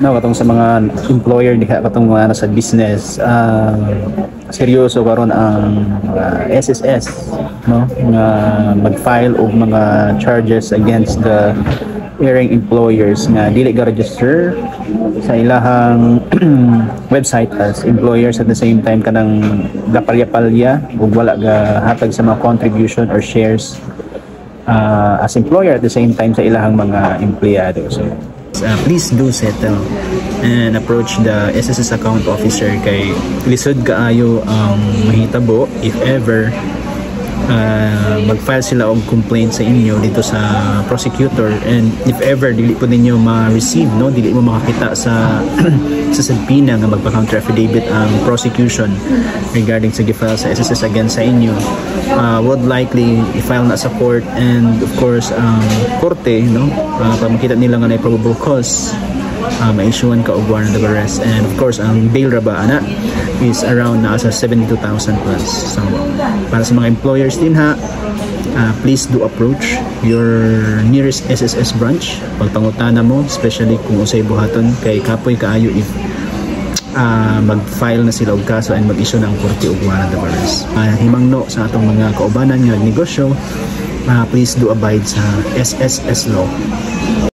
no, katong sa mga employer di katong mga nasa business, seryoso karon ang SSS, no, nga mag-file og mga charges against the erring employers nga dili ga register sa ilahang website as employers, at the same time kanang gapalya-palya ug wala ga hatag sa mga contribution or shares as employer, at the same time sa ilahang mga empleyado. So please do settle and approach the SSS account officer kay lisod kaayo ang mahitabo if ever mag-file sila og complaint sa inyo dito sa prosecutor, and if ever dili po ninyo ma-receive, no, dili mo makakita sa sa subpoena nga magpa-counter affidavit ang prosecution regarding sa gi-file sa SSS against sa inyo, would likely i-file na sa court, and of course korte, no, pag makita nila nga na probable cause, ma-issuean ka og warrant of arrest, and of course ang bail ra ba ana is around na sa 72,000 plus. So para sa mga employers din ha, please do approach your nearest SSS branch pagpangutana mo, especially kung usay buhaton kay kapoy kaayo if mag-file na sila og kaso and mag-issue ng korte og warrant of arrest. Himangno sa atong mga kaubanan nga negosyo, please do abide sa SSS law.